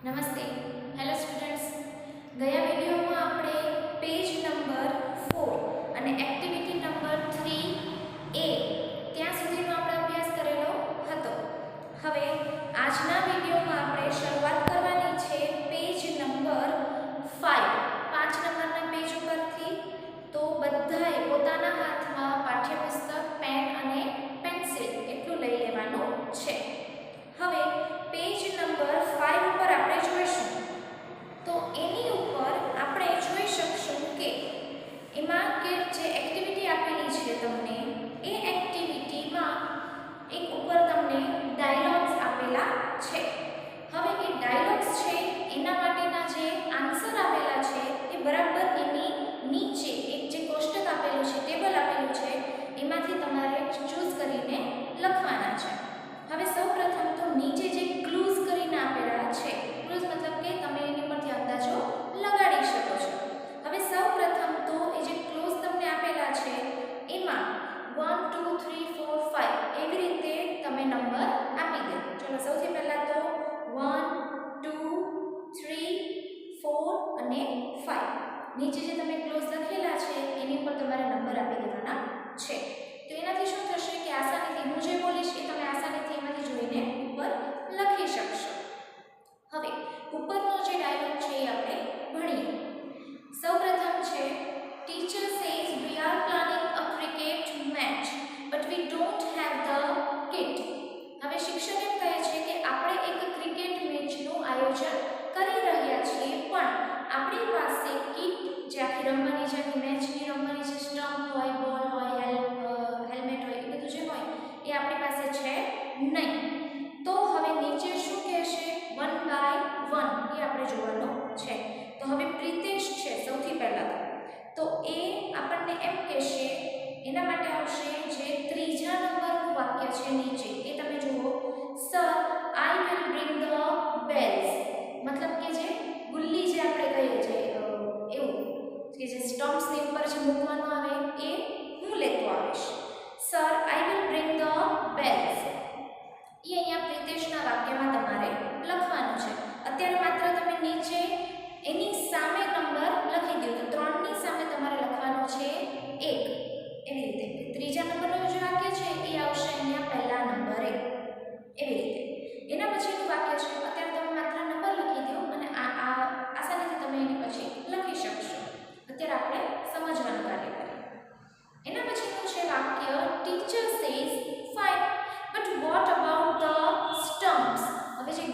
નમસ્તે. Hello students. ગયા વિડીયોમાં આપણે પેજ નંબર 4 અને એક્ટિવિટી નંબર 3A ત્યાં સુધીનો આપણે અભ્યાસ કરેલો હતો. હવે આજના વિડીયોમાં આપણે શરૂઆત કરવાની છે પેજ નંબર 5 નંબરના પેજ ઉપરથી. તો બધાએ પોતાના હાથમાં પાઠ્યપુસ્તક, પેન અને પેન્સિલ એટલું લઈ લેવાનું છે. હવે પેજ નંબર 5 ઉપર આપણે જોઈશું તો એની ઉપર આપણે જોઈ શકશું કે એમાં કે જે એક્ટિવિટી આપેલી છે તમને એ એક્ટિવિટીમાં એક ઉપર તમને ડાયલોગ્સ આપેલા છે. હવે એ ડાયલોગ્સ છે એના માટેના જે આન્સર આપેલા છે એ બરાબર એની નીચે એક જે કોષ્ટક આપેલું છે, ટેબલ આપેલું છે, એમાંથી તમારે ચૂઝ કરીને લખવાના છે. હવે સૌપ્રથમ તો નીચે જે ક્લૂઝ કરીને આપેલા છે, ક્લૂઝ મતલબ કે તમે એની પરથી અંદાજો લગાડી શકો છો. હવે સૌપ્રથમ તો એ જે ક્લૂઝ તમને આપેલા છે એમાં 1 2 3 4 5 એવી રીતે તમે નંબર આપી દો. ચલો સૌથી પહેલા તો 1 2 3 4 અને 5 નીચે જે તમે ક્લૂઝ લખેલા છે એની ઉપર તમારે નંબર આપી દેવાના છે. તો એનાથી શું થશે કે આસાનીથી હું જે બોલીશ એ તમે આસાનીથી એમાંથી જોઈને ઉપર લખી શકશો. હવે ઉપરનો જે ડાયલોગ છે એ આપણે ભણીએ. સૌપ્રથમ છે teacher says we are planning a cricket match but we don't have the kit. હવે શિક્ષક એમ કહે છે કે આપણે એક ક્રિકેટ મેચનું આયોજન કરી રહ્યા છીએ પણ આપણી પાસે કિટ જે આખી રમવાની છે, મેચની રમવાની છે, સ્ટમ્પ હોય, બોલ હોય, હેલ્મેટ હોય, એ બધું જે હોય એ આપણી પાસે છે નહીં. તો હવે નીચે શું કહેશે 1 by 1 એ આપણે જોવાનું છે. તો હવે પ્રિતેશ છે સૌથી પહેલા તો એ આપણને એમ કહેશે, એના માટે આવશે જે ત્રીજા નંબરનું વાક્ય છે નીચે એ તમે જુઓ, sir I will bring the bells. મતલબ કે જે ગુલ્લી જે આપણે કહીએ છીએ એવું કે જે સ્ટમ્પ્સની ઉપર જે મૂકવાનું આવે એ હું લેતો આવીશ. Sir I will bring the bells. એ અહીંયા પ્રિતેશના વાક્યમાં તમારે લખવાનું છે. અત્યારે માત્ર તમે નીચે એની સામે નંબર લખી દો. તો 3 ની સામે તમારે લખવાનું છે 1. એવી રીતે ત્રીજા નંબરનું જે વાક્ય છે એ આવશે અહીંયા પહેલા નંબરે. એવી રીતે એના પછીનું વાક્ય છે, અત્યારે તમે માત્ર નંબર લખી દો અને આસાનીથી તમે એની પછી લખી શકશો. અત્યારે આપણે સમજવાનું કાર્ય કરીએ. એના પછીનું છે વાક્ય teacher says fine but what about the stumps. હવે જે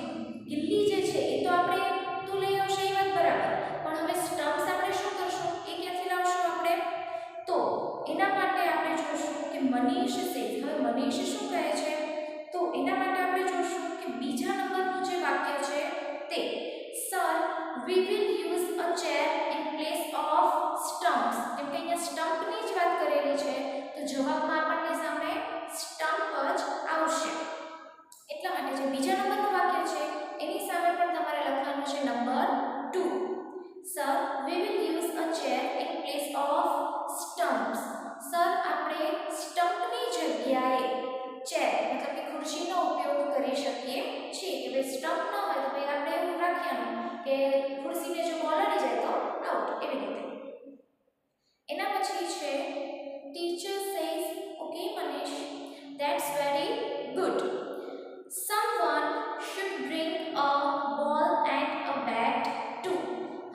ગિલ્લી જે છે એ તો આપણે તું લઈ આવશે એ વાત બરાબર, પણ હવે સ્ટમ્પ્સ આપણે શું કરશું, એ ક્યાંથી લાવશું આપણે? તો એના માટે આપણે જોઈશું કે મનીષ સેઝ. હવે મનીષ શું કહે છે તો એના માટે આપણે જોઈશું કે બીજા નંબરનું જે વાક્ય છે તે sir we will use a chair in place of stumps. કેમ કે અહીંયા સ્ટમ્પની જ વાત કરેલી છે તો જવાબમાં આપણને સામે સ્ટમ્પ જ આવશે. એટલા માટે જે બીજા નંબરનું વાક્ય છે એની સામે પણ તમારે લખવાનું છે number 2. Sir we will use a chair in place of stumps. Sir આપણે સ્ટમ્પની જગ્યાએ ચેર મતલબ કે ખુરશીનો ઉપયોગ કરી શકીએ છીએ. કે ભાઈ સ્ટમ્પ ન હોય તો ભાઈ આપણે એવું રાખીએ કે ખુરશીને જો બોલાડી જાય તો આઉટ. એવી રીતે એના પછી છે teacher says okay Manish that's very good. Someone should bring a ball and a bat too.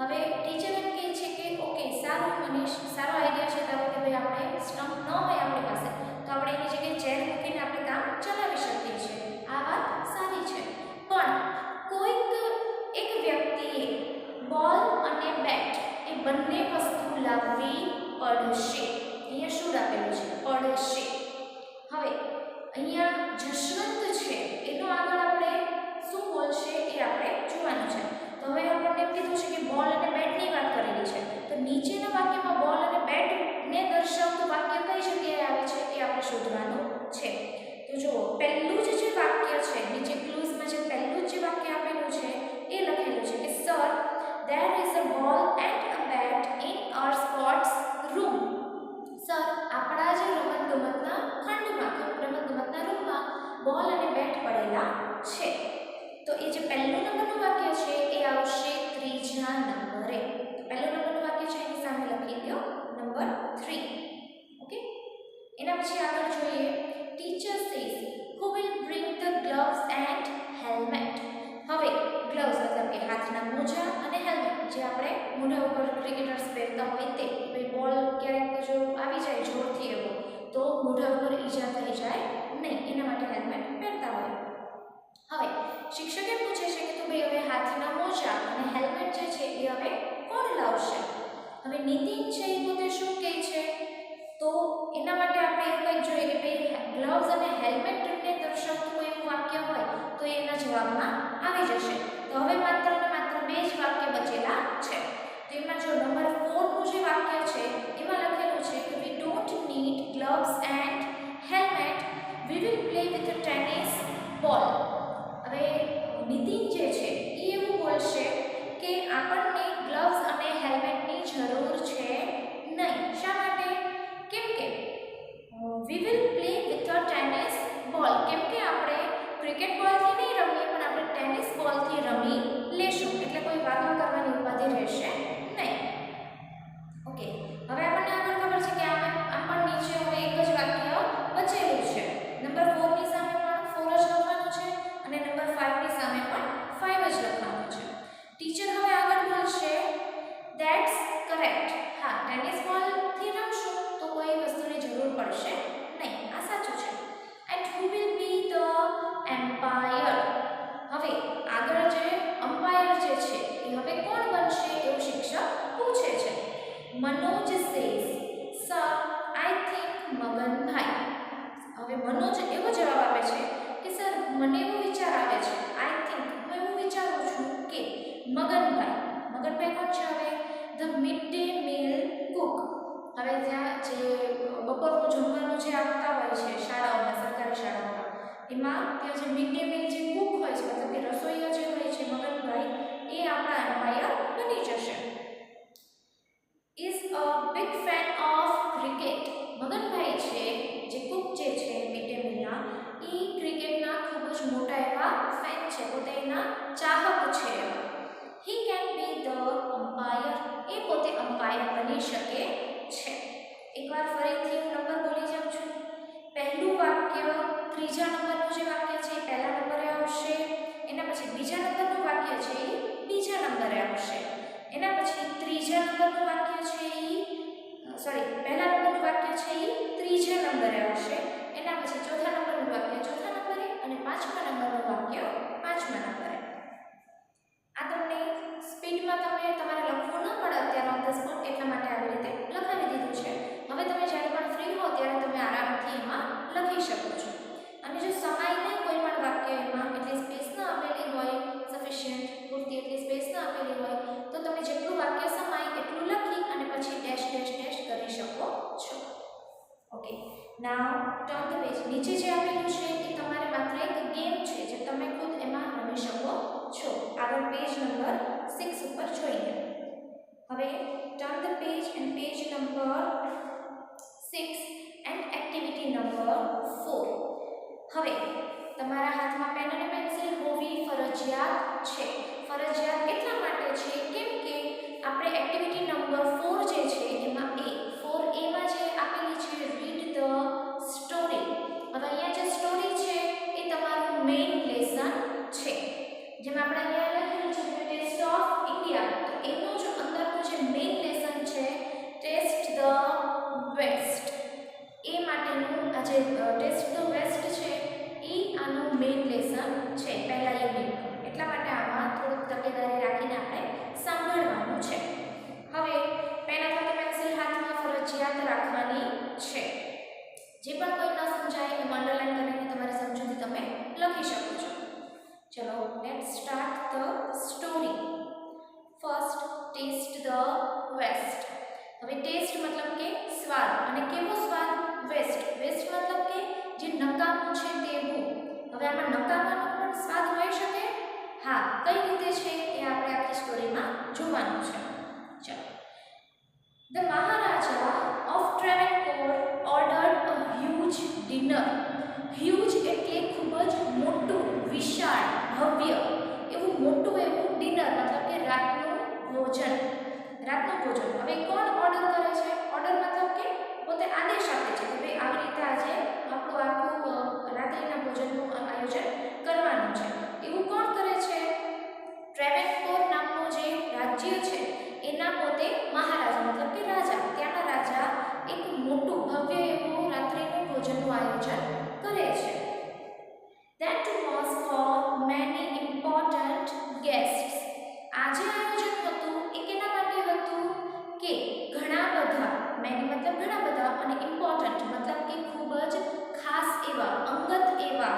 હવે ટીચર એમ કહે છે કે ઓકે સારું મનીષ, સારો આઈડિયા છે તારો કે ભાઈ આપણે સ્ટમ્પ ન હોય આપણી પાસે તો આપણે એની જગ્યાએ ચેર મૂકીને આપણે કામ ચલાવી શકીએ છીએ. આ વાત સારી છે, પણ કોઈક એક વ્યક્તિએ બોલ અને બેટ એ બંને વસ્તુ લાવવી પડશે. અહીંયા શું આપેલું છે? પડશે. હવે અહીંયા જશવંત છે એનો આગળ આપણે શું બોલશે એ આપણે જોવાનું છે. તો હવે આપણને એમ કીધું છે કે બોલ અને બેટની વાત કરેલી છે તો નીચેના વાક્યમાં બોલ અને બેટને દર્શાવતું વાક્ય કઈ જગ્યાએ આવે છે એ આપણે શોધવાનું છે. તો જુઓ પહેલું જ જે વાક્ય છે નીચે ક્લૂઝમાં જે પહેલું જ જે વાક્ય આપેલું છે એ લખેલું છે કે sir there is a ball and a bat in our sports room. Sir આપણા જે રમતગમતના ખંડમાં રમતગમતના રૂમમાં બોલ અને બેટ પડેલા છે. તો એ જે પહેલું નંબરનું વાક્ય છે એ આવશે ત્રીજા નંબરે. તો પહેલું નંબરનું વાક્ય છે એની સામે લખી દો નંબર 3. ઓકે, એના પછી આગળ જોઈએ. Teacher says who will bring the gloves and helmet. હવે ગ્લવ્સ મતલબ કે હાથના મોજા અને હેલ્મેટ જે આપણે મોઢા ઉપર ક્રિકેટર્સ પહેરતા હોય તે. ભાઈ બોલ ક્યારેક જો આવી જાય જોરથી એવો તો મોઢા ઉપર ઈજા થઈ જાય નહીં, એના માટે હેલ્મેટ પહેરતા હોય. હવે શિક્ષકે પૂછે છે કે તો ભાઈ હવે હાથના મોજા અને હેલ્મેટ જે છે એ હવે કોણ લાવશે? હવે નીતિન છે એ પોતે શું કહે છે? તો એના માટે આપણે એવું કંઈક જોઈએ કે ભાઈ ગ્લવ્સ અને હેલ્મેટને દર્શાવતું કોઈ એવું વાક્ય હોય તો એના જવાબમાં આવી જશે. તો હવે માત્ર ને માત્ર 2 જ વાક્ય બચેલા છે. તો એમાં જો નંબર 4 નું જે વાક્ય છે એમાં લખેલું છે કે we don't need gloves and helmet, we will play with a tennis ball. હવે નીતિન જે છે એ એવું બોલશે કે આપણને ગ્લવ્સ અને હેલ્મેટની જરૂર છે નહીં. શા માટે? કેમ કે we will play with a tennis ball, કેમ કે આપણે ક્રિકેટ બોલથી નહીં રમીએ પણ આપણે ટેનિસ બોલથી રમી લેશું, એટલે કોઈ વાતો કરવાની ઉપાધિ રહેશે નહીં. ઓકે, હવે આપણને આગળ ખબર છે કે આમ પણ નીચે હવે એક જ વાક્ય બચેલું છે. નંબર 4 ની સામે પણ 4 જ લખવાનું છે અને નંબર 5 ની સામે પણ 5 જ લખવાનું છે. ટીચર હવે આગળ બોલશે ધેટ્સ કરેક્ટ. હા, ટેનિસ બોલથી રમશું તો કોઈ વસ્તુની જરૂર પડશે નહીં, આ સાચું છે. And who will be the umpire. હવે આગળ જે અમ્પાયર જે છે એ હવે કોણ બનશે એવું શિક્ષક પૂછે છે. Manoj says sir I think Maganbhai. હવે મનોજ એવો જવાબ આપે છે કે સર મને એવો વિચાર આવે છે, આઈ થિંક હું એવું વિચારું છું કે મગનભાઈ. મગનભાઈ કોણ છે? હવે the mid day meal Cook. હવે ત્યાં જે બપોરનું જમવાનું જે આપતા હોય છે શાળાઓમાં, સરકારી શાળાઓમાં, એમાં ત્યાં જે મિડ ડે મીલ જે કુક હોય છે મતલબ કે રસોઈયા જે હોય છે મગનભાઈ, એ આપણા એમ્પાયર બની જશે. Is a big fan of cricket. Maganbhai છે જે કુક જે છે મિડ ડે મીલના, એ ક્રિકેટના ખૂબ જ મોટા એવા ફેન છે, પોતે એના ચાહક છે. He can be the umpire. એ પોતે અમ્પાયર બની શકે છે. એકવાર ફરીથી હું નંબર બોલી જાઉં છું. પહેલું વાક્ય ત્રીજા નંબરનું જે વાક્ય છે એ પહેલા નંબરે આવશે. એના પછી બીજા નંબરનું વાક્ય છે એ બીજા નંબરે આવશે. એના પછી ત્રીજા નંબરનું વાક્ય છે પહેલા નંબરનું વાક્ય છે એ ત્રીજા નંબરે આવશે. એના પછી ચોથા નંબરનું વાક્ય ચોથા નંબરે અને પાંચમા નંબરનું વાક્ય પાંચમા નંબરે. આ તમને સ્પીડમાં તમારે લખવું ન પડે અત્યારે ઓન ધ સ્પોટ, એટલા માટે આવી રીતે લખાવી દીધું છે. હવે તમે જ્યારે પણ ફ્રી હો ત્યારે તમે આરામથી એમાં લખી શકો છો. અને જો સમાઈને કોઈ પણ વાક્ય એમાં એટલી સ્પેસ ન આપેલી હોય, સફિશિયન્ટ પૂરતી એટલી સ્પેસ ન આપેલી હોય તો તમે જેટલું વાક્ય સમાય એટલું લખી અને પછી ડેશ ડેશ ડેશ કરી શકો છો. Okay, now turn the page. નીચે જે આપેલું છે એ તમારે માત્ર એક ગેમ છે જે તમે ખુદ એમાં રમી શકો છો. આગળ પેજ નંબર 6 ઉપર જોઈએ. હવે turn the page and page number 6 and activity number 4. હવે તમારા હાથમાં પેન અને પેન્સિલ હોવી ફરજિયાત છે. ફરજિયાત એટલા માટે છે કેમ કે આપણે એક્ટિવિટી નંબર 4 જે છે એમાં 4A માં જે આપેલી છે રીડ ધ સ્ટોરી. હવે અહીંયા જે સ્ટોરી છે એ તમારું મેઇન લેસન છે. જેમ આપણે અહીંયા લખેલું છે ટેસ્ટ ઓફ ઇન્ડિયા, તો એનું જો અંદરનું જે મેઇન લેસન છે ટેસ્ટ ધ વેસ્ટ, એ માટેનું આ જે ટેસ્ટ ધ વેસ્ટ છે એ આનું મેઇન લેસન છે પહેલા યુનિટનું. એટલા માટે આમાં થોડુંક તકેદારી રાખીને આપણે સાંભળવાનું છે. હવે પેન અથવા પેન્સિલ હાથમાં ફરજિયાત રાખવાની છે. જે પણ કોઈ ન સમજાય એ અંડરલાઈન કરીને તમારી સમજૂતી તમે લખી શકો છો. ચલો let's start the story. First taste the waste. હવે ટેસ્ટ મતલબ કે સ્વાદ, અને કેવો સ્વાદ? વેસ્ટ. વેસ્ટ મતલબ કે જે નકામું છે તેવું. હવે આમાં નકામાનો પણ સ્વાદ હોઈ શકે? હા, કઈ રીતે છે એ આપણે આખી સ્ટોરીમાં જોવાનું છે. ચલો. The Maharaja of Travancore ordered a huge dinner. Huge એટલે ખૂબ જ મોટું, વિશાળ, ભવ્ય. મેની મતલબ ઘણા બધા અને ઇમ્પોર્ટન્ટ મતલબ કે ખૂબ જ ખાસ એવા અંગત એવા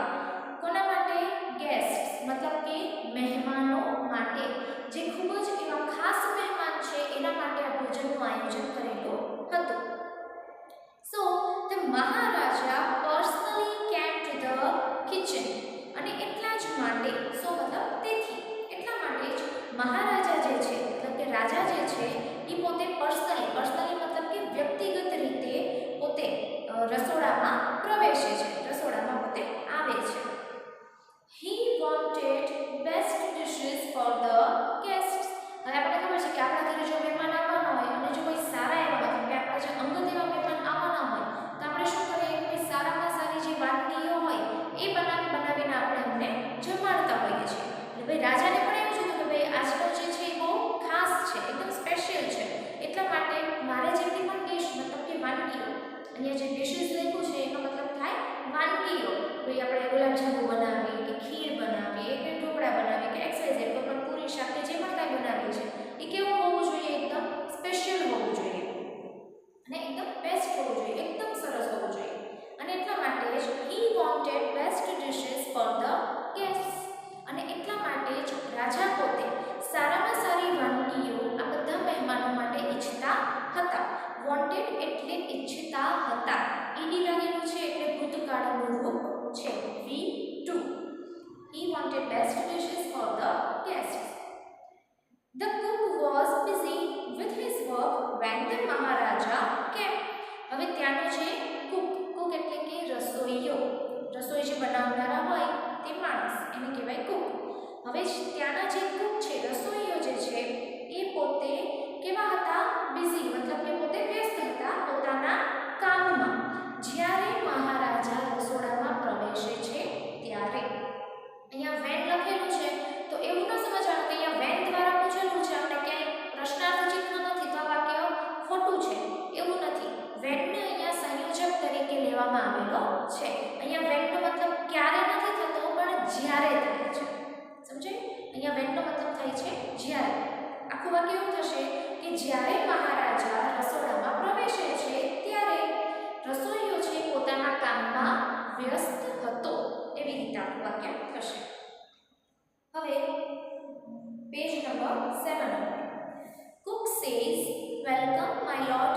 કોના માટે ગેસ્ટ મતલબ કે મહેમાનો માટે જે ખૂબ જ એવા ખાસ મહેમાન છે એના માટે આ ભોજનનું આયોજન કરેલું હતું. So the maharaja personally came to the kitchen અને એટલા જ માટે સો મતલબ તેથી એટલા માટે જ મહારાજા જે છે મતલબ કે રાજા જે છે એ પોતે પર્સનલી મતલબ કે વ્યક્તિગત રીતે પોતે રસોડામાં પ્રવેશે છે, રસોડામાં પોતે આવે છે. He wanted best dishes for the guests. હવે આપણે ખબર છે કે આપણા ઘરે જો મહેમાન આવવાના હોય અને જો કોઈ સારા એવા મતલબ કે આપણા જે અંગત એવા મહેમાન આવવાના હોય તો આપણે શું કરીએ કે સારામાં સારી જે વાનગીઓ હોય એ બનાવીને આપણે એમને જમાડતા હોઈએ છીએ. એટલે ભાઈ રાજાને પણ એવું હતું કે ભાઈ આજનો જે છે એ બહુ ખાસ છે, એકદમ સ્પેશિયલ છે, એટલા માટે મારે જેટલી પણ ડિશ મતલબ કે વાનગીઓ અહીંયા જે ડિશિસ લખ્યું છે એનો મતલબ થાય વાનગીઓ. ભાઈ આપણે ગુલાબજાંબુ બનાવીએ કે ખીર બનાવીએ કે ઢોકળા બનાવીએ કે એક્સવાયઝેડ કોઈ પણ પૂરી શાક કે જે પણ કાંઈ બનાવીએ છીએ એ કેવું હોવું જોઈએ, એકદમ સ્પેશિયલ હોવું જોઈએ અને એકદમ બેસ્ટ હોવું જોઈએ, એકદમ સરસ હોવું જોઈએ. અને એટલા માટે જ he wanted best dishes for the guests અને એટલા માટે જ રાજા પોતે સારામાં સારી વાનગીઓ આ બધા મહેમાનો માટે ઈચ્છતા હતા. વોન્ટેડ એટલે ઈચ્છતા હતા, ઈડી લાગેલું છે એટલે ભૂતકાળનું રૂપ છે V2. He wanted best dishes for the guests. The cook was busy with his work when the Maharaja came. હવે ત્યાંનો જે કુક એટલે કે રસોઈયો, રસોઈ જે બનાવનારા હોય તે માણસ એને કહેવાય કુક. હવે ત્યાંના જે કુક છે, રસોઈયો જે છે એ પોતે કેવા હતા, બિઝી મતલબ કે પોતે વ્યસ્ત હતા પોતાના કામમાં જ્યારે મહારાજા રસોડામાં પ્રવેશે છે ત્યારે. અહીંયા વેન લખેલું છે તો એવું ન સમજવાનું કે અહીંયા વેન દ્વારા પૂછેલું છે, આપણે ક્યાંય પ્રશ્નાર્થ ચિહ્ન નથી તો આ વાક્ય ખોટું છે, એવું નથી. વેનને અહીંયા સંયોજક તરીકે લેવામાં આવેલો છે. અહીંયા વેનનો મતલબ ક્યારે નથી થતો પણ જ્યારે થાય છે, સમજાય? અહીંયા વેનનો મતલબ થાય છે જ્યારે. આખું વાક્ય એવું થશે કે જ્યારે મહારાજા રસોડામાં પ્રવેશે છે ત્યારે રસોઈયો છે પોતાના કામમાં વ્યસ્ત હતો, એવી રીતે આખું વાક્ય થશે. હવે page number 7. Cook says, "Welcome, my lord.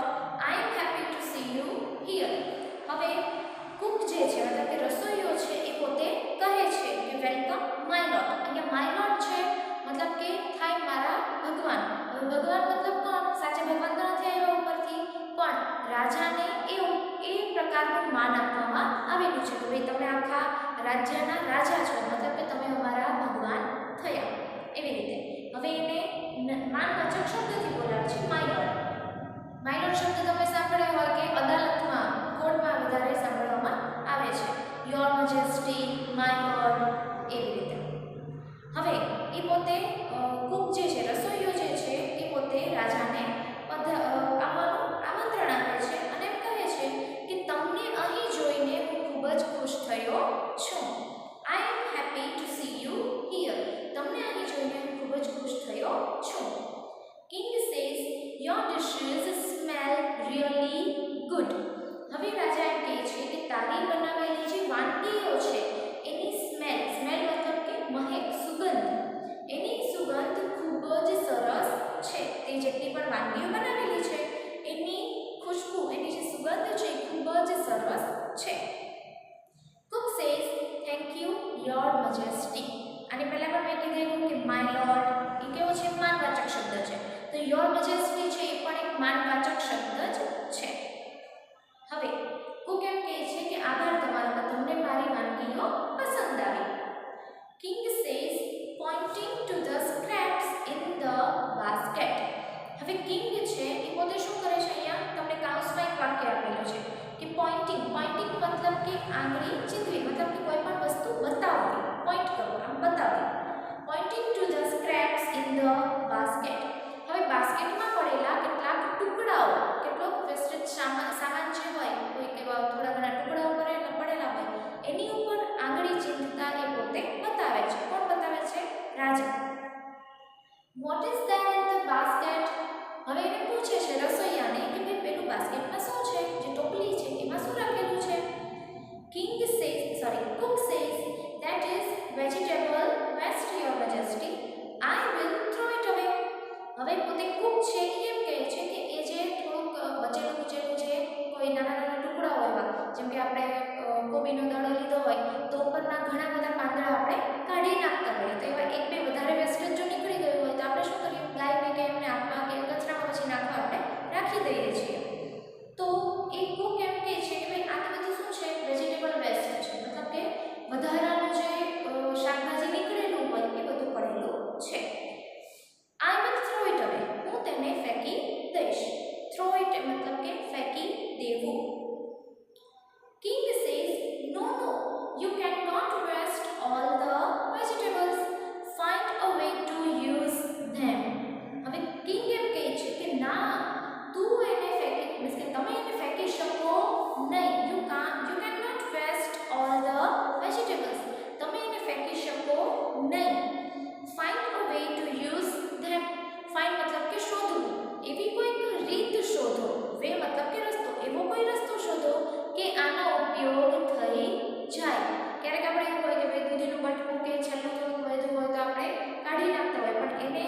I am happy to see you here." હવે કુક જે છે મતલબ કે રસોઈયો છે એ પોતે કહે છે કે વેલકમ માય લોર્ડ. અહીંયા માય લોર્ડ છે મતલબ કે થાય મારા ભગવાન. હવે ભગવાન મતલબ કોણ? સાચે ભગવાન તો નથી આવ્યા ઉપરથી, પણ રાજાને એ પ્રકારનું માન આપવામાં આવેલું છે કે ભાઈ તમે આખા રાજ્યના રાજા છો મતલબ કે તમે અમારા ભગવાન થયા, એવી રીતે. હવે એને માનવાચક શબ્દથી બોલાવે છે માય લોર્ડ. માય લોર્ડ શબ્દ તમે સાંભળ્યો હોય કે અદાલતમાં કોર્ટમાં વધારે સાંભળવામાં આવે છે, યોર મેજેસ્ટી, માય લોર્ડ, એવી રીતે. હવે એ પોતે કુક જે છે, રસોઈયો જે છે એ પોતે રાજાને આવવાનું આમંત્રણ આપે છે અને એમ કહે છે કે તમને અહીં જોઈને હું ખૂબ જ ખુશ થયો છું. I am happy to see you here. તમને અહીં જોઈને હું ખૂબ જ ખુશ થયો છું. King says, your dishes smell really good. હવે રાજા એમ કહે છે કે તારી બનાવેલી જે વાનગીઓ છે એની સ્મેલ મતલબ કે મહેક, સુગંધ, એની સુગંધ ખૂબ જ સરસ છે. તે જેટલી પણ વાનગીઓ બનાવેલી છે એની ખુશ્બુ, એની જે સુગંધ છે એ ખૂબ જ સરસ છે. Cook says, thank you your majesty. આની પહેલાં પણ મેં કીધેલું કે માય લોર્ડ એ કેવો છે? માનવાચક શબ્દ છે. તો યોર મેજેસ્ટી છે એ પણ એક માનવાચક શબ્દ જ છે. હવે કુક એમ કહે છે કે આભાર તમારો કે તમને મારી વાનગીઓ પસંદ આવી. King says, pointing to the scraps in the basket. હવે કિંગ છે એ પોતે શું કરે છે? અહીંયા તમને કાઉન્સમાં એક વાક્ય આપેલું છે કે પોઇન્ટિંગ મતલબ કે આંગળી ચીંધવી, મતલબ કે કોઈ પણ વસ્તુ બતાવવી, પોઇન્ટ કરવું, આમ બતાવવી. Pointing to the scraps in the basket. હવે બાસ્કેટમાં પડેલા કેટલાક ટુકડાઓ, કેટલોક વેસ્ટેજ સામાન જે હોય, કોઈ એવા થોડા ઘણા ટુકડાઓ પડેલા હોય એની ઉપર આંગળી ચીંધતા એ પોતે બતાવે છે. કોણ બતાવે છે? રાજા. What is there in the basket? હવે એને પૂછે છે રસોઈયાને કે ભાઈ પેલું બાસ્કેટ નહીં. Find a way to use them. Find મતલબ કે શોધવું, એવી કોઈક રીત શોધો. વે મતલબ કે રસ્તો, એવો કોઈ રસ્તો શોધો કે આનો ઉપયોગ થઈ જાય. ક્યારેક આપણે એવું હોય કે ભાઈ દૂધીનું બટકું કે છેલ્લું થોડુંક વધ્યું હોય તો આપણે કાઢી નાખતા હોય, પણ એને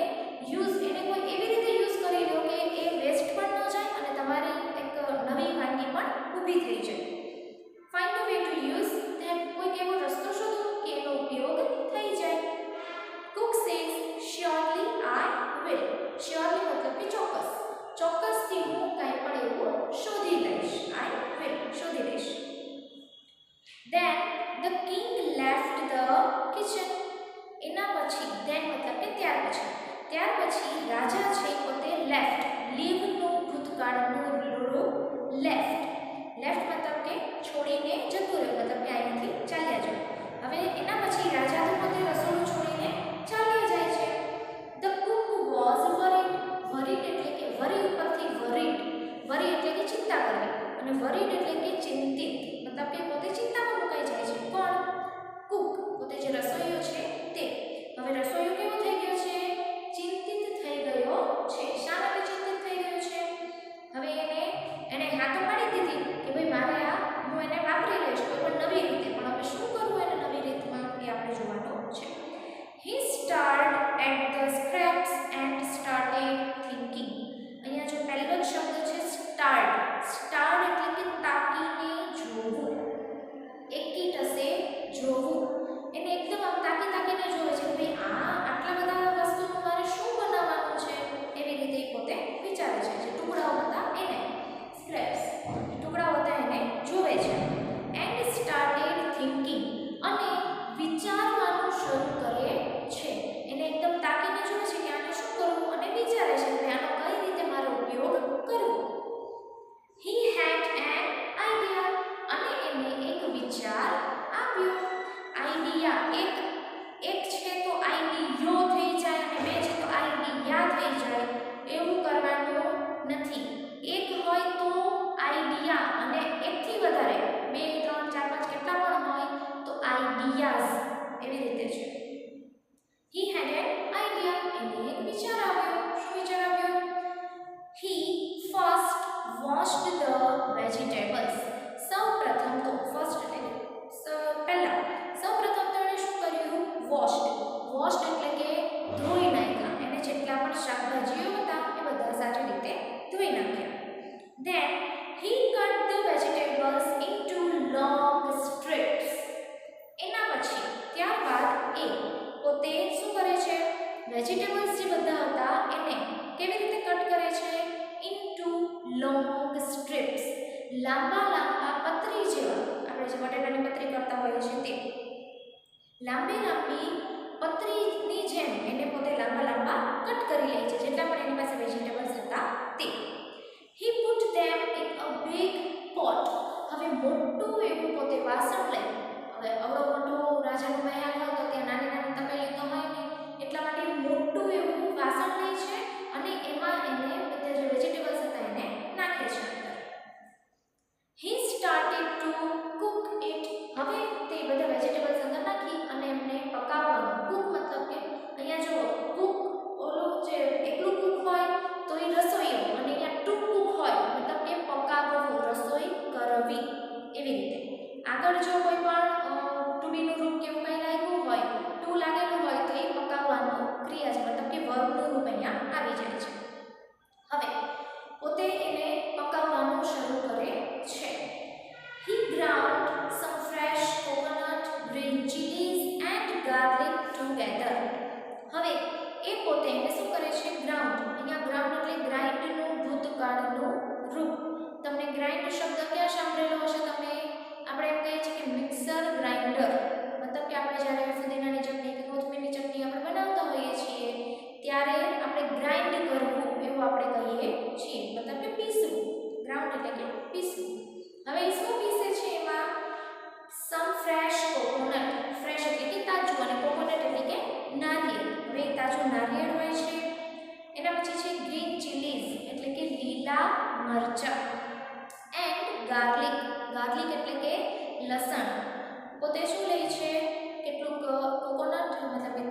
કોઈ એવી રીતે યુઝ કરી લો કે એ વેસ્ટ પણ ન જાય અને તમારી એક નવી વાનગી પણ ઊભી થઈ જાય. Find a way to use them, કોઈક એવો રસ્તો શોધો કે એનો ઉપયોગ થઈ જાય. Cook says surely I will. Surely મતલબ કે ચોક્કસ, ચોક્કસથી હું કંઈ પણ એવું શોધી લઈશ. આઈ વિલ, શોધી લઈશ. Then the king left the kitchen. એના પછી then મતલબ કે ત્યાર પછી રાજા છે પોતે લેફ્ટ. લીવનું ભૂતકાળનું રૂપ લેફ્ટ. લેફ્ટ મતલબ કે છોડીને જતું રહ્યું, મતલબ કે અહીંથી ચાલ્યા જાય. હવે એના પછી રાજા તો પોતે રસોડું છોડીને ચાલ્યા જાય છે. The cook was worried. worried એટલે કે વરી ઉપરથી worried. વરી એટલે કે ચિંતા કરવી અને worried એટલે કે ચિંતિત, મતલબ કે પોતે ચિંતામાં મુકાઈ જાય છે. કોણ? કુક, પોતે જે રસોઈયો છે તે. હવે રસોઈયો કેવો થઈ ગયો છે? ચિંતિત થઈ ગયો છે. શા માટે ચિંતિત થઈ ગયો છે? હવે એને હા તો પાડી દીધી કે ભાઈ મારે હું એને વાપરી લઈશ કોઈ પણ નવી રીતે, પણ હવે શું કરવું એને નવી રીતમાં એ આપણે જોવાનું છે. He stared at the scraps and started thinking. અહીંયા જો પહેલો જ શબ્દ છે stared. stared એટલે કે તાકીને જોવું, એકી ટસે જોવું. એને એકદમ આમ તાકીને જોવે છે કે ભાઈ આટલા બધા વસ્તુનું મારે શું બનાવવાનું છે, એવી રીતે પોતે વિચારે છે. જે ટુકડાઓ હતા એને સ્ક્રેપ્સ, ટુકડાઓ હતા એને જોવે છે. એન્ડ સ્ટાર્ટેડ થિંકિંગ, અને વિચારવાનું શરૂ કરે છે. એને એકદમ તાકીને જોવે છે કે આને શું કરવું અને વિચારે છે કે આનો કઈ રીતે મારો ઉપયોગ કરવો. He had an idea. અને એને એક વિચાર આવ્યો. આઈડિયા એક છે તો આઈડિયો થઈ જાય અને બે છે તો આઈડિયા થઈ જાય, એવું કરવાનું નથી. એક હોય તો આઈડિયા અને એકથી વધારે 2 3 4 5 કેટલા પણ હોય તો આઈડિયાઝ, એવી રીતે છે. He had an idea. એને એક વિચાર આવ્યો. શું વિચાર આવ્યો? He first washed the vegetables. સૌપ્રથમ તો ફર્સ્ટ એટલે પહેલા સૌપ્રથમ તો એણે શું કર્યું? વોશ્ડ એટલે કે ધોઈ નાખ્યા. એને જેટલા પણ શાકભાજીઓ હતા એ બધા સારી રીતે ધોઈ નાખ્યા. Then he cut the vegetables into long strips. એના પછી ત્યારબાદ એ પોતે શું કરે છે? વેજીટેબલ્સ જે બધા હતા એને કેવી રીતે કટ કરે છે? into long strips. લાંબા પતરી જેવા, આપણે જે બટેટાની પતરી કરતા હોઈએ છીએ તે લાંબી પતરીની જેમ એને પોતે લાંબા કટ કરી લે છે, જેટલા પણ એની પાસે વેજીટેબલ્સ હતા તે. He put them in a big pot. હવે મોટું એવું પોતે વાસણ લઈ, હવે અવળો મોટો રાજાનો મહેલ હોય તો ત્યાં નાની તપેલી તો હોય નહીં, એટલા માટે મોટું એવું વાસણ લે છે અને એમાં એને બધા જે વેજીટેબલ્સ હતા એને નાખે છે. He started to cook it. હવે તે બધા વેજીટેબલ્સ અંદર નાખી અને એમને પકાવવાનું. કુક મતલબ કે અહીંયા જો કુક ઓલો જે એકલું કુક હોય તો એ રસોઈયો, અને અહીંયા ટુ કુક હોય મતલબ કે પકાવવું, રસોઈ કરવી, એવી રીતે. આગળ જો કોઈ પણ ટુ બીનું રૂપ કેવું કંઈ લાગ્યું હોય, ટુ લાગેલું હોય તો એ પકાવવાનું ક્રિયા છે, મતલબ કે વર્બનું રૂપ અહીંયા આવી જાય છે. હવે પોતે એને પકાવવાનું શરૂ કરે છે. He ground some fresh coconut, green chilies and garlic together. હવે એ પોતે એને શું કરે છે? ગ્રાઉન્ડ. અહીંયા ગ્રાઉન્ડ એટલે ગ્રાઇન્ડનું ભૂતકાળનું રૂપ. તમને ગ્રાઇન્ડ શબ્દ ક્યાં સાંભળેલો હશે તમે? આપણે એમ કહીએ છીએ કે મિક્સર ગ્રાઇન્ડર, મતલબ કે આપણે જ્યારે ફુદીનાની ચટણી કે કોથમીરની ચટણી આપણે બનાવતા હોઈએ છીએ ત્યારે આપણે ગ્રાઇન્ડ કરવું એવું આપણે કહીએ છીએ, મતલબ કે પીસવું. ગ્રાઉન્ડ એટલે કે પીસવું. હવે શું પીસે છે? એમાં સમ ફ્રેશ કોકોનટ. ફ્રેશ એટલે કે તાજું અને કોકોનટ એટલે કે નારિયેળ. હવે તાજું નારિયેળ હોય છે. એના પછી છે ગ્રીન ચીલીઝ એટલે કે લીલા મરચાં, એન્ડ ગાર્લિક. ગાર્લિક એટલે કે લસણ. પોતે શું લે છે? કેટલુંક કોકોનટ મતલબ કે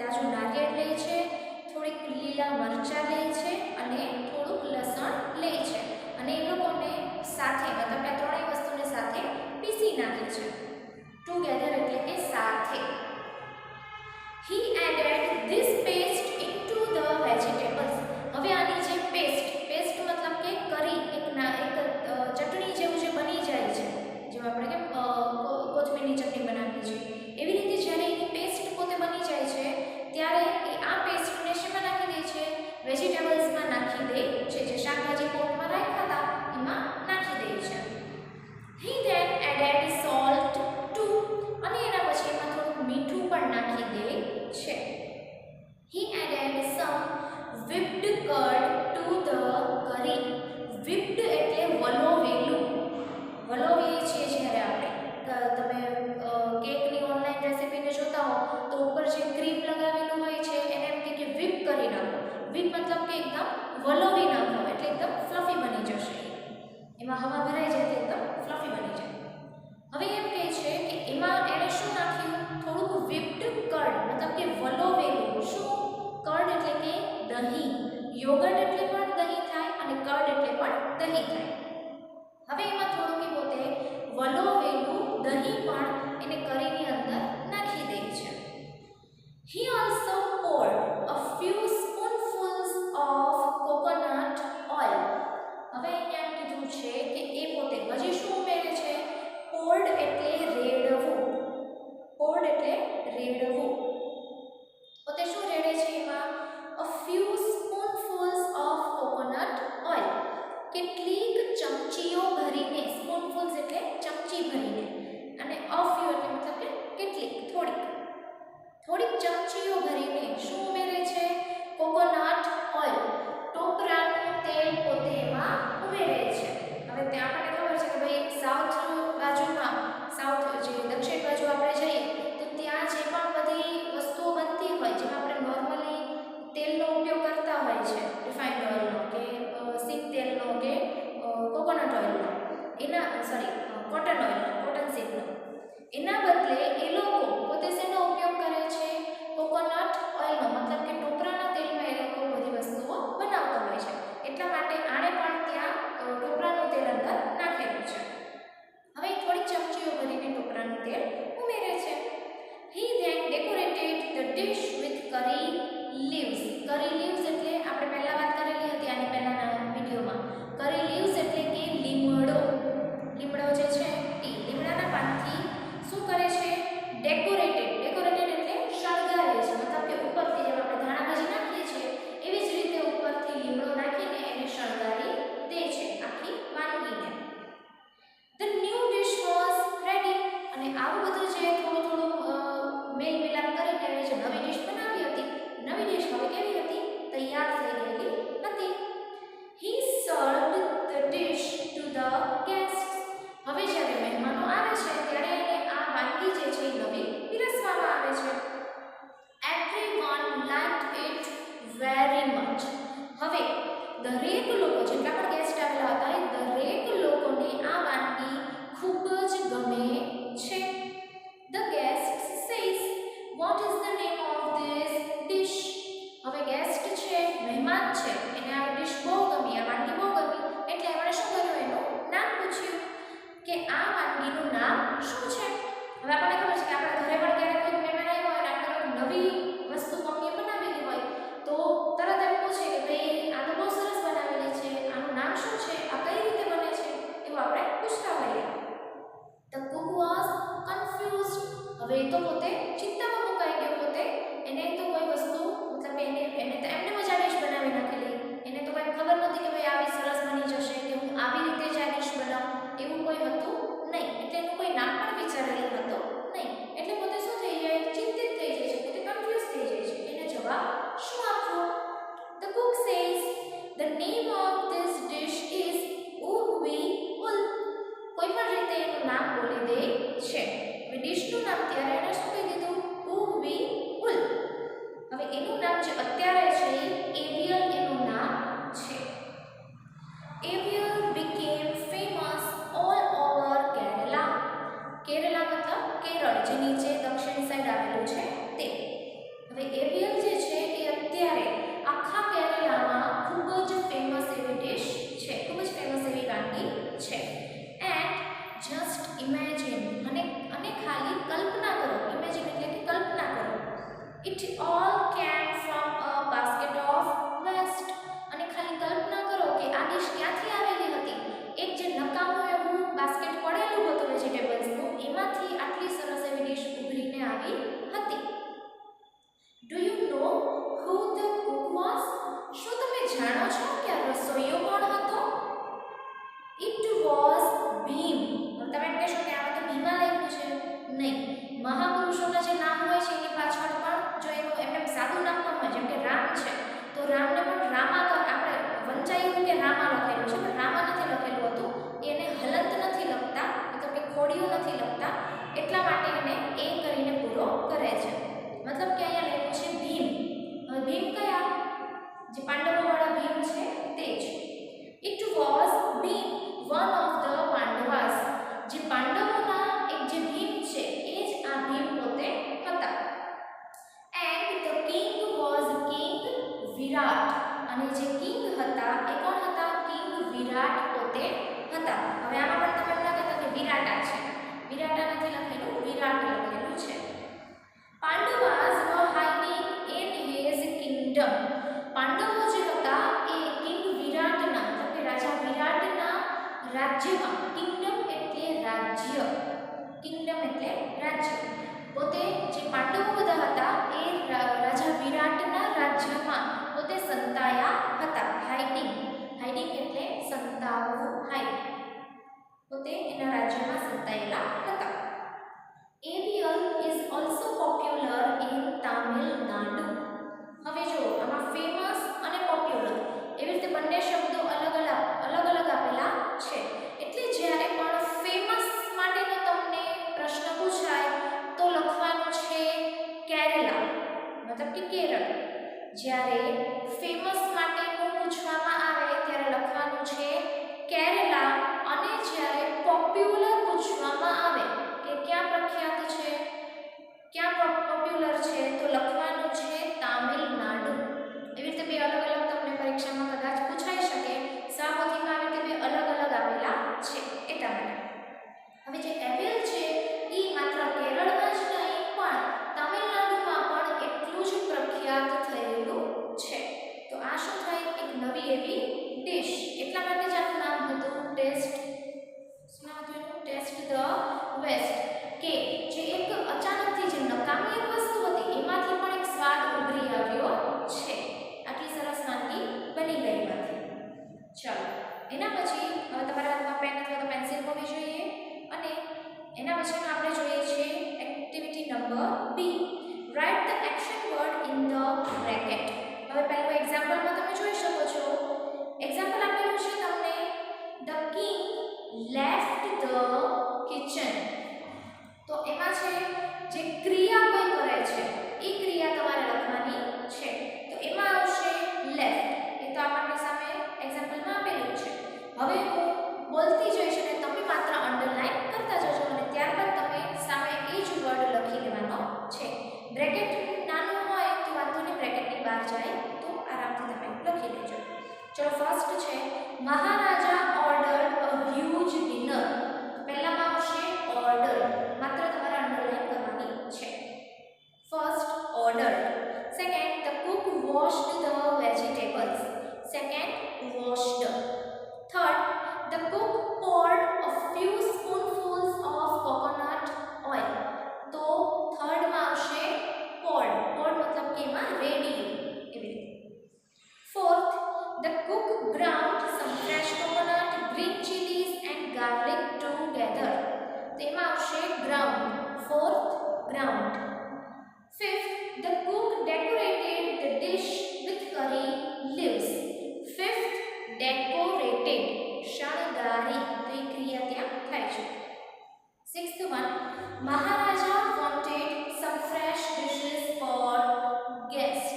હવે આની જે પેસ્ટ મતલબ કે કરી એક ચટણી જેવું જે બની જાય છે, જેમ આપણે કેમ કોથમીરની ચટણી બનાવીએ છીએ, એવી રીતે જ્યારે એની પેસ્ટ પોતે બની જાય છે ત્યારે એ આ પેસ્ટને શેમાં નાખી દે છે? વેજીટેબલ્સમાં નાખી દે છે, જે શાકભાજી પોટમાં રાખ્યા હતા એમાં નાખી દે છે. He then added salt to, અને એના પછી એમાં થોડુંક મીઠું પણ નાખી દે છે. He added some whipped curd to the curry. Whipped એટલે વલોવેલું. વલોવીએ છીએ જ્યારે આપણે તમે કેકની ઓનલાઈન રેસીપીને જોતા હો તો ઉપર જે ક્રીમ લગાવેલું હોય છે એને એમ કે whip કરી નાખો. whip મતલબ કે એકદમ વલોવી નાખો એટલે એકદમ ફ્લફી બની જશે. એમાં હવા ભરાઈ જાય તો એકદમ ફ્લફી બની જાય. હવે એમ કહે છે કે એમાં એણે શું નાખ્યું? થોડુંક whipped curd મતલબ કે વલોવેલું. શું? કર્ડ એટલે કે દહીં. યોગર્ટ એટલે પણ દહીં થાય અને કર્ડ એટલે પણ દહીં થાય. હવે એમાં થોડુંક પોતે વલોવેલું દહીં પણ એને કરીની અંદર નાખી દે છે. He also poured a few spoonfuls of coconut oil. હવે અહીંયા કીધું છે કે એ પોતે હજી શું ઉમેરે છે? poured એટલે રેડવું. poured એટલે રેડવું. પોતે શું રેડે છે એમાં? a few spoonfuls of coconut oil. કેટલીક ચમચીઓ ભરીને, સ્પૂનફુલ્સ એટલે ચમચી ભરીને, અને a few એટલે મતલબ કે કેટલીક, થોડીક ચમચીઓ ભરીને શું ઉમેરે છે? કોકોનટ ઓઇલ, ટોપરાનું તેલ પોતે એમાં ઉમેરે છે. હવે ત્યાં આપણને ખબર છે કે ભાઈ સાઉથ જે દક્ષિણ બાજુ આપણે જઈએ તો ત્યાં જે પણ બધી વસ્તુઓ બનતી હોય, જેમાં આપણે નોર્મલી તેલનો ઉપયોગ કરતા હોય છે, રિફાઇન્ડ ઓઇલનો કે સિંગ તેલનો કે કોકોનટ ઓઇલનો, કોટન સીડનો, એના બદલે એ લોકો પોતે શેનો ઉપયોગ કરે છે? કોકોનટ ઓઇલનો, મતલબ કે ટોપરાના તેલમાં એ લોકો બધી વસ્તુઓ બનાવતા હોય છે. એટલા માટે આણે પણ ત્યાં ટોપરાનું તેલ અંદર નાખેલું છે. હવે થોડીક ચમચીઓ ભરીને ટોપરાનું તેલ ઉમેરે છે. He then decorated the dish with curry leaves. curry leaves એટલે આપણે પહેલા વાત કરેલી હતી આની પહેલાના વિડિયોમાં. curry leaves એટલે કે લીમડો જે છે એ લીમડાના પાનથી શું કરે છે? ડેકોરેટેડ એટલે શણગારે છે. મતલબ કે ઉપરથી જેમ આપણે ધાણા ભાજી નાખીએ છીએ એવી જ રીતે ઉપરથી લીમડો નાખીને એને શણગારી દે છે આખી વાનગીને. The new dish was ready. અને આવું બધું જે થોડું મેલ મિલાપ કરીને એણે જે નવી ડિશ બનાવી હતી, નવી ડિશ હવે કેવી હતી? તૈયાર થઈ ગયેલી હતી. He served the dish to the guests. હવે જ્યારે મહેમાનો આવે છે ત્યારે એને આ વાનગી જે છે એ નવી પીરસવામાં આવે છે. Everyone liked it very much. હવે દરેક લોકો, જેટલા પણ ગેસ્ટ આવેલા હતા એ દરેક લોકોને આ વાનગી ખૂબ જ ગમે છે. The guest says, what is the name of this dish? હવે ગેસ્ટ છે, મહેમાન છે, એને આ ડિશ બહુ ગમી, આ વાનગી બહુ ગમી, એટલે એમણે શું કર્યું? એનું નામ પૂછ્યું કે આ વાનગીનું નામ શું છે? હવે આપણને ખબર છે કે આપણા ઘરે પણ ક્યારેક કોઈ મહેમાન આવ્યો હોય અને આપણે નવી વસ્તુ મમ્મીએ બનાવેલી હોય તો તરત એમ પૂછે કે ભાઈ આ તો બહુ સરસ બનાવેલી છે, આનું નામ શું છે, આ કઈ રીતે બને છે, એવું આપણે પૂછતા હોઈએ. The cook was confused. હવે એ તો પોતે ચિંતામાં મુકાઈ ગયો. પોતે એને તો કોઈ વસ્તુ મતલબ એને તો એમને મજા ડિશ બનાવી નાખેલી, એને તો કંઈ ખબર નથી કે ભાઈ આવી સરસ બની જશે કે હું આવી રીતે જ આ ડિશ બનાવું, એવું કોઈ હતું નહીં. એટલે એનું કોઈ નામ પણ વિચારેલું હતું નહીં. એટલે પોતે શું થઈ જાય? ચિંતિત થઈ જાય છે, પોતે કન્ફ્યુઝ વિરાટ. અને જે કિંગ હતા એ કોણ હતા? કિંગ વિરાટ પોતે હતા. હવે આમાં પણ તમને લાગે કે વિરાટા છે, વિરાટા નથી લખેલું, વિરાટ લખેલું છે. Pandavas were hiding in his kingdom. પાંડવો જે હતા એ કિંગ વિરાટના, એટલે રાજા વિરાટના રાજ્યમાં, કિંગડમ એટલે રાજ્ય, કિંગડમ એટલે રાજ્ય, પોતે જે પાંડવો બધા હતા એ રાજા વિરાટના રાજ્યમાં પોતે સંતાયા હતા. હાઇડિંગ, હાઇડિંગ એટલે સંતાવવું, હાઇડ, પોતે એના રાજ્યમાં સંતાયેલા હતા. AVL is also popular in Tamil Nadu. હવે જો આમાં ફેમસ અને પોપ્યુલર એવી રીતે બંને શબ્દો અલગ અલગ આપેલા છે. એટલે જ્યારે પણ ફેમસ માટેનો તમને પ્રશ્ન પૂછાય તો લખવાનું છે કેરલા, મતલબ કે કેરળ. જ્યારે ફેમસ માટેનું પૂછવામાં આવે ત્યારે લખવાનું છે કેરલા. અને જ્યારે પોપ્યુલર પૂછવામાં આવે કે ક્યાં પ્રખ્યાત છે, ક્યાં પોપ્યુલર છે, તો લખવાનું છે તામિલનાડુ. એવી રીતે બે અલગ તમને પરીક્ષામાં કદાચ પૂછાઈ શકે. સામોથીમાં આવી રીતે બે અલગ આપેલા છે એટલા માટે. હવે જે એવેલ છે એ માત્ર કેરળમાં જ નહીં પણ તામિલનાડુમાં પણ એટલું જ પ્રખ્યાત થયેલું છે. તો આ શું થાય? એક નવી એવી ડિશ. એટલા માટે જ આનું નામ હતું ટેસ્ટ, શું નામ હતું એનું? Taste the waste. કે જે એક અચાનકથી જે નકામી એક વસ્તુ હતી એમાંથી પણ એક સ્વાદ ઉભરી આવ્યો છે. આટલી સરસ વાનગી બની ગઈ એમાંથી. ચાલો એના પછી હવે તમારા હાથમાં પેન અથવા તો પેન્સિલ હોવી જોઈએ. અને એના પછીનું આપણે જોઈએ છે activity number B. Write the action word in the bracket. હવે પહેલું એક્ઝામ્પલમાં તમે જોઈ શકો છો. એક્ઝામ્પલ આપેલું છે તમને, the king left the kitchen. તો એમાં છે જે ક્રિયા કોઈ કરે છે એ ક્રિયા તમારે લખવાની છે. તો એમાં આવશે લેફ્ટ. એ તો આપણને સામે એક્ઝામ્પલમાં આપેલું છે. હવે હું બોલતી જઈશ અને તમે માત્ર અંડરલાઈન કરતા જજો અને ત્યારબાદ તમે સામે એ જ વર્ડ લખી લેવાનો છે. બ્રેકેટ નાનું હોય તો વાંધો નહીં, બ્રેકેટની બહાર જાય તો આરામથી તમે લખી લેજો. ચલો ફર્સ્ટ છે મહારાજા ઓર્ડર્ડ અ હ્યુજ ડિનર. પહેલામાં આવશે ઓર્ડર, માત્ર તમારે અંડરલાઈન કરવાની છે. First order. Second the Cook washed the vegetables. Second washed. Third the Cook poured a few spoonfuls of coconut oil. તો થર્ડમાં આવશે poured. poured મતલબ કે એમાં રેડી એવી રીતે. Fourth the Cook ground some fresh coconut, green chilies and garlic together. તેમાં આવશે ground. Fourth ground. Fifth the Cook decorated the dish with curry leaves. Fifth decorated, શણગારી, તો એ ક્રિયા ત્યાં થાય છે. Sixth one Maharaja wanted some fresh dishes for guest.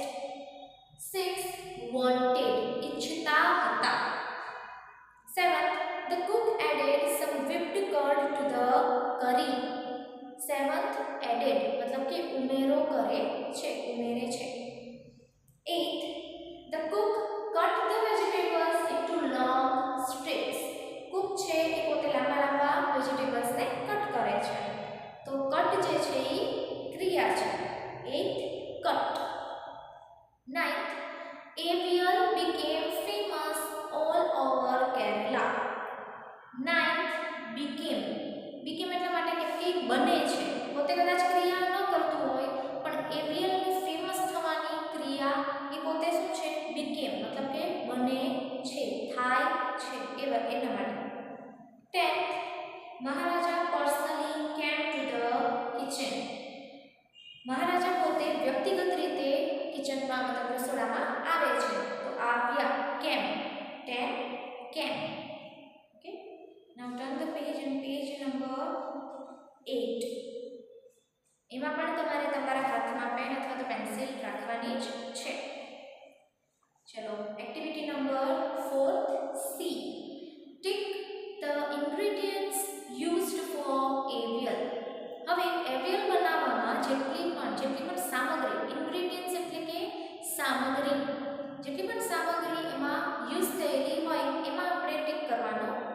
Sixth wanted, ઈચ્છતા હતા. Seventh the cook added some whipped curd to the curry. Seventh added મતલબ કે ઉમેરો કરે છે, ઉમેરે છે. Eighth the cook cut the vegetables into long strips. Cook છે એ પોતે લાંબા વેજીટેબલ્સને કટ કરે છે. તો કટ જે છે એ ક્રિયા છે. Eighth cut. Ninth AVL became famous all over Kerala. Ninth became. became એટલા માટે કે કંઈક બને છે, પોતે કદાચ ક્રિયા ન કરતું હોય પણ AVL ની ફેમસ થવાની ક્રિયા એ પોતે શું છે? became, મતલબ કે બને છે, થાય છે એના માટે. 10th maharaja personally came to the kitchen. મહારાજા પોતે વ્યક્તિગત રીતે કિચનમાં મતલબ રસોડામાં આવે છે. તો આવ્યા, કેમ. 10 કેમ. Okay, now turn the page and page number 8. એમાં પણ તમારે તમારા હાથમાં પેન અથવા તો પેન્સિલ રાખવાની જ છે. ચલો activity number 4C. Tick the ingredients used four AVL. હવે AVL બનાવવામાં જેટલી પણ સામગ્રી, ઇન્ગ્રેડિયન્ટ્સ એટલે કે સામગ્રી,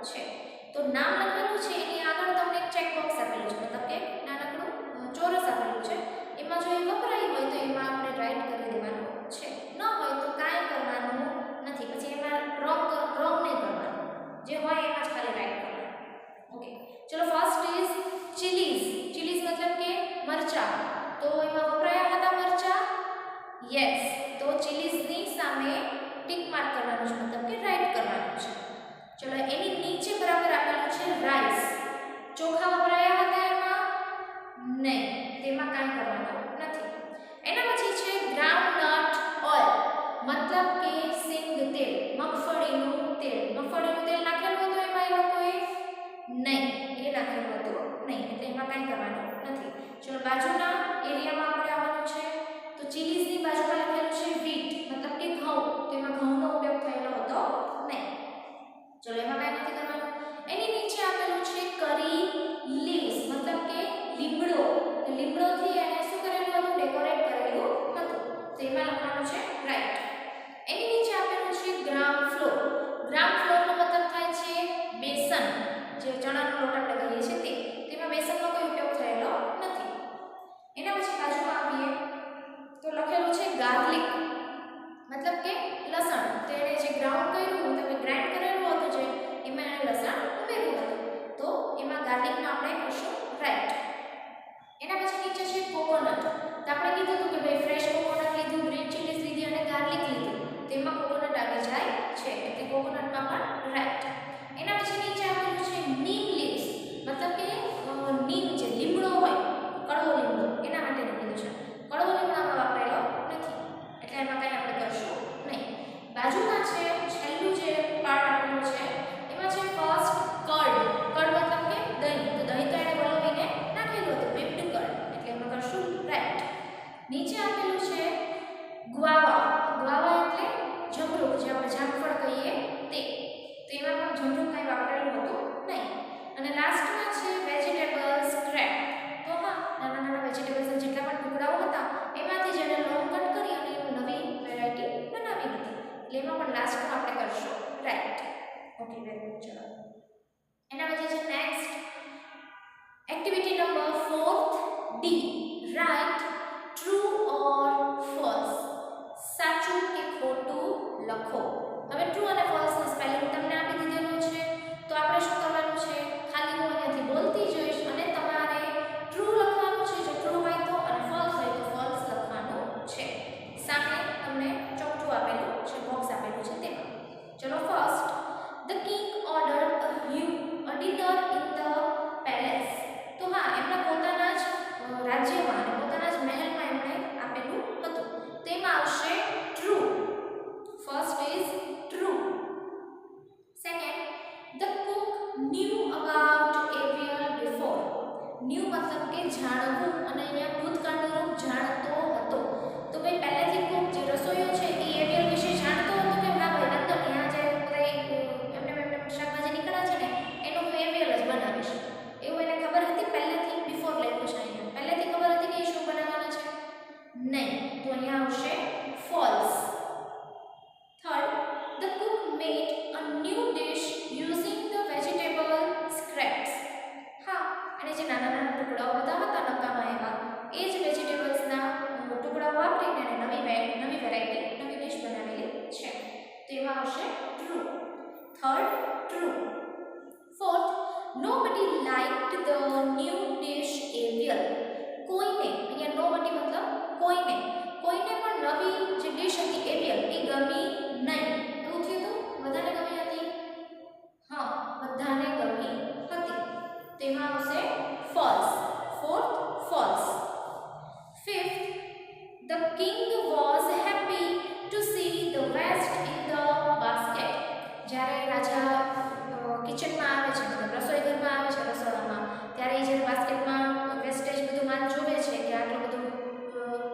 છે. તો નામ લખેલું છે એની આગળ તમને એક ચેક બોક્સ આપેલું છે, મતલબ કે નાનકડું ચોરસ આપેલું છે. એમાં જો એ વપરાયું હોય તો એમાં આપણે રાઈટ કરી દેવાનું છે, ન હોય તો કાંઈ કરવાનું નથી. પછી એમાં રોંગ નહીં કરવાનું, જે હોય એમાં જ ખાલી રાઈટ કરવાનું. ઓકે, ચલો ફર્સ્ટ ઇઝ ચીલીઝ. ચીલીઝ મતલબ કે મરચા. તો એમાં વપરાયા હતા મરચા? યસ. તો ચીલીઝની સામે ટિક માર્ક કરવાનું છે, મતલબ કે રાઈટ કરવાનું છે. ચલો એની નીચે બરાબર આપેલું છે રાઈસ. ચોખા વપરાયા હતા એમાં? નહીં, તેમાં કાંઈ કરવાનું નથી. એના પછી છે ગ્રાઉન્ડનટ ઓઇલ, મતલબ કે સિંગ તેલ, મગફળીનું તેલ. મગફળીનું તેલ નાખેલું હતું એમાં એ લોકોએ? નહીં, એ નાખેલું હતું નહીં, એટલે એમાં કાંઈ કરવાનું નથી. ચલો બાજુના એરિયામાં આપણે આવવાનું છે. તો ચીલીઝની બાજુમાં લખેલું છે વીટ, મતલબ કે ઘઉં. તો એમાં ઘઉંનો ઉપયોગ થયેલો હતો નહીં. ચલો એમાં કાંઈ નથી કરવાનું. એની નીચે આપેલું છે કરી લીવ્સ, મતલબ કે લીમડો. તો લીમડોથી એને શું કરેલું હતું? ડેકોરેટ કરેલું હતું. તો એમાં લખવાનું છે રાઈટ. એની નીચે આપેલું છે ગ્રામ ફ્લોર. ગ્રામ ફ્લોરનો મતલબ થાય છે બેસન, જે ચણાનો લોટ આપણે કહીએ છીએ તે. તેમાં બેસનનો કોઈ ઉપયોગ થયેલો નથી. એના પછી બાજુમાં આવીએ તો લખેલું છે ગાર્લિક, મતલબ કે લસણ. તો એને જે ગ્રાઉન્ડ કર્યું, મતલબ ગ્રાઇન્ડ કરેલું હતું જે, એમાં એને લસણ ઉમેર્યું હતું. તો એમાં ગાર્લિકમાં આપણે કરશું રાઈટ. એના પછી નીચે છે કોકોનટ. તો આપણે કીધું હતું કે ભાઈ ફ્રેશ કોકોનટ લીધું, ગ્રીન ચીલીઝ લીધી અને ગાર્લિક લીધું. તેમાં કોકોનટ આવી જાય છે, એટલે કોકોનટમાં પણ રાઈટ. એના પછી નીચે આપેલું છે નીમ લીવ્સ, મતલબ કે નીમ જે લીમડો હોય, કડવો લીમડો, એના માટે કીધું છે. કડવો લીમડામાં વાપરેલો નથી, એટલે એમાં કંઈ આપણે કરશું નહીં. બાજુમાં છે છેલ્લું જે પાર્ટ આપેલું છે એમાં છે ફર્સ્ટ કર્ડ. કર્ડ મતલબ કે દહીં. તો દહીં તો એને વળવીને નાખેલું હતું, whipped કર્ડ, એટલે એમાં કરશું રાઈટ. નીચે આપેલું છે ગુઆવા. ગુઆવા એટલે જમરૂખ, જે આપણે જામફળ કહીએ તે. તો એમાં પણ જમરૂખ કાંઈ વાપરેલું હતું નહીં. અને લાસ્ટમાં છે વેજીટેબલ સ્ક્રેપ. તો હા, નાના નાના વેજીટેબલ્સ જેટલા પણ ટુકડાઓ હતા એમાંથી જેને લોંગ કટ કરી અને નવી વેરાયટી બનાવી હતી. એટલે એમાં પણ લાસ્ટમાં આપણે કરશું રાઈટ. Okay, very good. ચલો એના પછી છે next activity number 4th D. Write true or false, સાચું કે ખોટું લખો. હવે ટ્રુ અને ફોલ્સનો સ્પેલિંગ તમને આપી દીધેલું છે. તો આપણે શું કરવાનું છે? ખાલી હું અહીંયાથી બોલતી જઈશ અને તમારે ટ્રુ લખવાનું છે જો ટ્રુ હોય તો, અને ફોલ્સ હોય તો ફોલ્સ લખવાનું છે. સામે તમને ચોકઠું આપેલું છે, બોક્સ આપેલું છે તેમાં. ચલો first, the king ordered a dinner in the palace. તો હા, એમના પોતાના જ રાજ્યમાં અને પોતાના જ મહેલમાં એમણે આપેલું હતું. તેમાં આવશે true. First is true. Second, the cook knew about avial before. Knew મતલબ કે જાણવું, અને અહીંયા ભૂતકાળનું રૂપ જાણતો હતો. તો ભાઈ પહેલેથી કુક જે રસોઈયો છે એ એવિયર વિશે જાણતો હતો કે ના ભાઈ વાંધો નહીં, આ જે એમને શાકભાજી નીકળ્યા છે ને એનું હું એવિયર જ બનાવીશ, એવું એને ખબર હતી પહેલેથી? બિફોર લખ્યું છે અહીંયા, પહેલેથી ખબર હતી કે એ શું બનાવવાના છે? નહીં. તો અહીંયા આવશે false. Third, the Cook made a new dish using the vegetable scraps. હા, અને જે નાના નાના ટુકડાઓ બધા હતા નકામા એવા, એ જ વેજીટેબલ્સના ટુકડાઓ વાપરીને એને નવી વેરાયટી, નવી ડિશ બનાવેલી છે. તો એમાં આવશે true. Third, true. Fourth, nobody liked the new dish Ariel. કોઈને, અહીંયા nobody મતલબ કોઈને પણ નવી જે ડિશ હતી એરિયલ એ ગમી નહીં. એવું થયું હતું? બધાને ગમી હતી? હા, બધાને ગમી હતી. તેમાં આવશે false. Fourth, false. Fifth, the king was happy to see the waste in the basket. જ્યારે રાજા કિચનમાં આવે છે, મતલબ રસોઈ ઘરમાં આવે છે, રસોડામાં, ત્યારે એ જ્યારે બાસ્કેટમાં વેસ્ટેજ બધું માલ જોવે છે કે આટલું બધું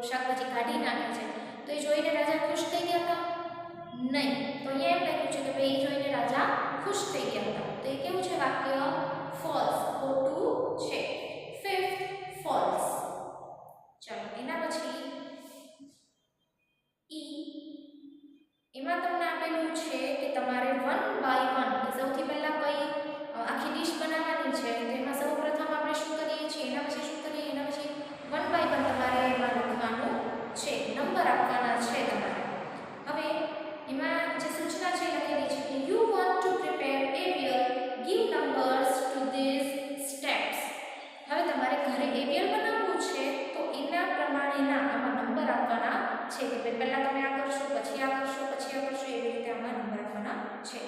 શાકભાજી કાઢી નાખે છે, તો એ જોઈને રાજા ખુશ થઈ ગયા હતા? નહીં. તો અહીંયા એમ લખ્યું છે કે ભાઈ એ જોઈને રાજા ખુશ થઈ ગયા હતા. તો એ કેવું છે વાક્ય? ફોલ્સ, ખોટું છે. Fifth, false. ચાલો એના પછી ઈ. એમાં તમને આપેલું છે કે તમારે 1 by 1, સૌથી પહેલા કઈ આખી ડિશ બનાવવાની છે તો એમાં સૌપ્રથમ આપણે શું કરીએ છીએ એના પછી શું કરીએ એના પછી 1 બાય 1 તમારે એમાં લખવાનું છે નંબર આપવાના છે તમારે હવે એમાં જે સૂચના છે લખેલી છે કે you want to prepare avial give numbers to this steps હવે તમારે ઘરે એવિયર બનાવવું છે તો એના પ્રમાણેના આમાં નંબર આપવાના છે કે પહેલા તમે આ કરશો પછી આ કરશો પછી આ કરશો એવી રીતે આમાં નંબર આપવાના છે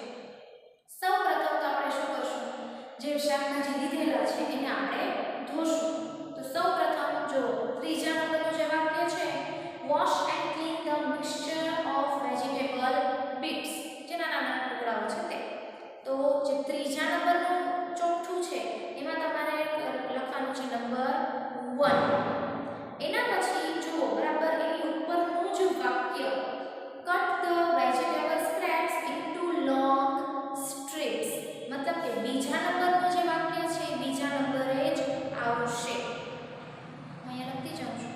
સૌપ્રથમ તો આપણે શું કરશું જે શાકભાજી લીધેલા છે એને આપણે ધોશું તો સૌપ્રથમ જો ત્રીજા નંબરનું જે વાક્ય છે wash and clean the mixture of vegetable bits જે નાના નાના ટુકડાઓ છે તે તો જે ત્રીજા નંબરનું ચોથું છે એમાં તમારે લખવાનું છે નંબર 1 એના પછી જુઓ બરાબર એની ઉપરનું જ વાક્ય cut the vegetable scraps into long strips મતલબ કે બીજા નંબરનું જે વાક્ય છે બીજા નંબરે જ આવશે અહીંયા લખતી જાઉં છું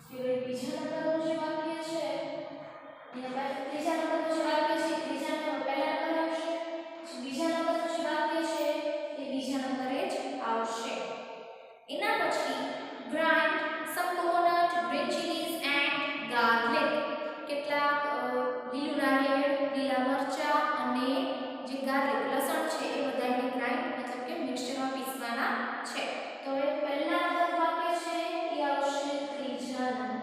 કે બીજા નંબરનું જે વાક્ય છે એના બાદ ત્રીજા નંબરનું જે વાક્ય છે ત્રીજા નંબર પહેલા નંબર આવશે બીજા નંબરનું જે વાક્ય છે એ બીજા નંબરે જ આવશે એના પછી grind some coconut green chillies and garlic કેટલાક લીલું નારિયેળ લીલા મરચા અને જે ગાર્લિક લસણ છે એ બધાને ગ્રાઇન્ડ મતલબ કે મિક્સચરમાં પીસવાના છે તો એ પહેલા નંબર વાક્ય છે એ આવશે ત્રીજા નંબર